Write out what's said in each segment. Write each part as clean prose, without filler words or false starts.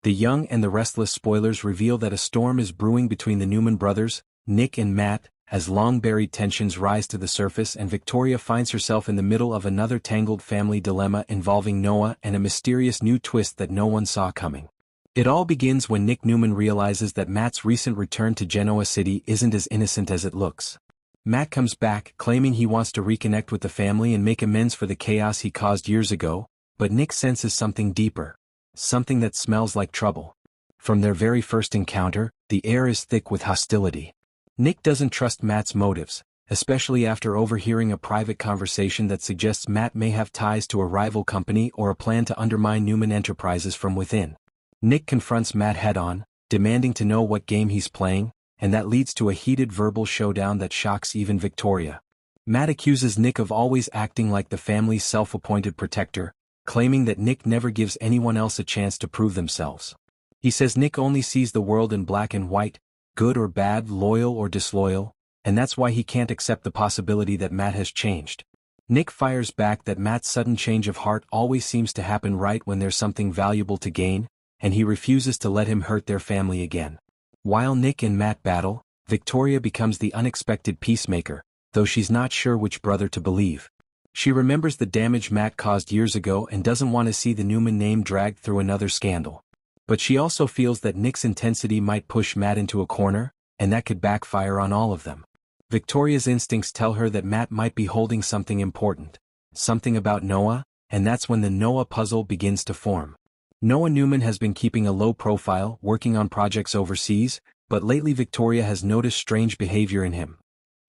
The Young and the Restless spoilers reveal that a storm is brewing between the Newman brothers, Nick and Matt, as long-buried tensions rise to the surface and Victoria finds herself in the middle of another tangled family dilemma involving Noah and a mysterious new twist that no one saw coming. It all begins when Nick Newman realizes that Matt's recent return to Genoa City isn't as innocent as it looks. Matt comes back, claiming he wants to reconnect with the family and make amends for the chaos he caused years ago, but Nick senses something deeper. Something that smells like trouble. From their very first encounter, the air is thick with hostility. Nick doesn't trust Matt's motives, especially after overhearing a private conversation that suggests Matt may have ties to a rival company or a plan to undermine Newman Enterprises from within. Nick confronts Matt head-on, demanding to know what game he's playing, and that leads to a heated verbal showdown that shocks even Victoria. Matt accuses Nick of always acting like the family's self-appointed protector, claiming that Nick never gives anyone else a chance to prove themselves. He says Nick only sees the world in black and white, good or bad, loyal or disloyal, and that's why he can't accept the possibility that Matt has changed. Nick fires back that Matt's sudden change of heart always seems to happen right when there's something valuable to gain, and he refuses to let him hurt their family again. While Nick and Matt battle, Victoria becomes the unexpected peacemaker, though she's not sure which brother to believe. She remembers the damage Matt caused years ago and doesn't want to see the Newman name dragged through another scandal. But she also feels that Nick's intensity might push Matt into a corner, and that could backfire on all of them. Victoria's instincts tell her that Matt might be holding something important. Something about Noah, and that's when the Noah puzzle begins to form. Noah Newman has been keeping a low profile, working on projects overseas, but lately Victoria has noticed strange behavior in him.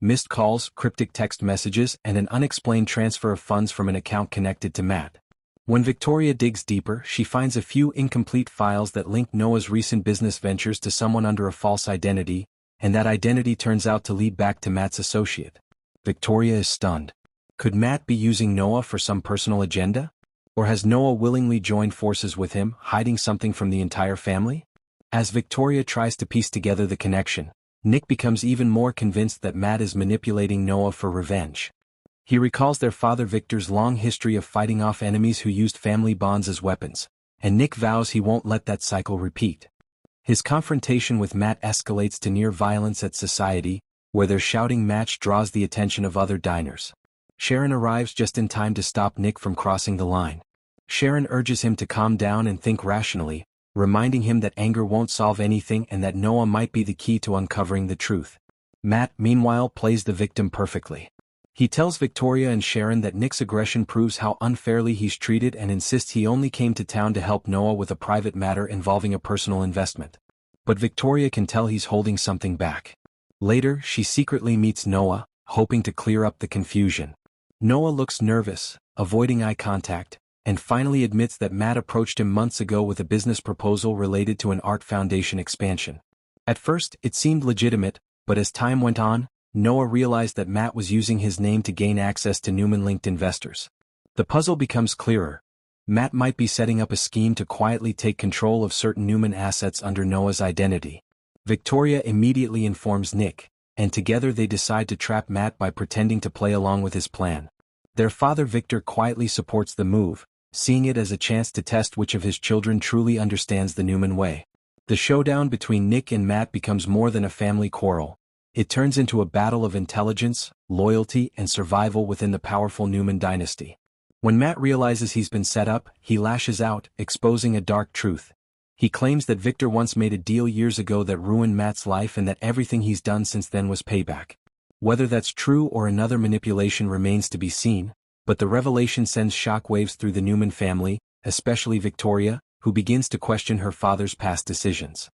Missed calls, cryptic text messages, and an unexplained transfer of funds from an account connected to Matt. When Victoria digs deeper, she finds a few incomplete files that link Noah's recent business ventures to someone under a false identity, and that identity turns out to lead back to Matt's associate. Victoria is stunned. Could Matt be using Noah for some personal agenda? Or has Noah willingly joined forces with him, hiding something from the entire family? As Victoria tries to piece together the connection, Nick becomes even more convinced that Matt is manipulating Noah for revenge. He recalls their father Victor's long history of fighting off enemies who used family bonds as weapons, and Nick vows he won't let that cycle repeat. His confrontation with Matt escalates to near violence at Society, where their shouting match draws the attention of other diners. Sharon arrives just in time to stop Nick from crossing the line. Sharon urges him to calm down and think rationally, reminding him that anger won't solve anything and that Noah might be the key to uncovering the truth. Matt, meanwhile, plays the victim perfectly. He tells Victoria and Sharon that Nick's aggression proves how unfairly he's treated and insists he only came to town to help Noah with a private matter involving a personal investment. But Victoria can tell he's holding something back. Later, she secretly meets Noah, hoping to clear up the confusion. Noah looks nervous, avoiding eye contact, and finally admits that Matt approached him months ago with a business proposal related to an art foundation expansion. At first, it seemed legitimate, but as time went on, Noah realized that Matt was using his name to gain access to Newman-linked investors. The puzzle becomes clearer. Matt might be setting up a scheme to quietly take control of certain Newman assets under Noah's identity. Victoria immediately informs Nick, and together they decide to trap Matt by pretending to play along with his plan. Their father Victor quietly supports the move, seeing it as a chance to test which of his children truly understands the Newman way. The showdown between Nick and Matt becomes more than a family quarrel. It turns into a battle of intelligence, loyalty, and survival within the powerful Newman dynasty. When Matt realizes he's been set up, he lashes out, exposing a dark truth. He claims that Victor once made a deal years ago that ruined Matt's life and that everything he's done since then was payback. Whether that's true or another manipulation remains to be seen, but the revelation sends shockwaves through the Newman family, especially Victoria, who begins to question her father's past decisions.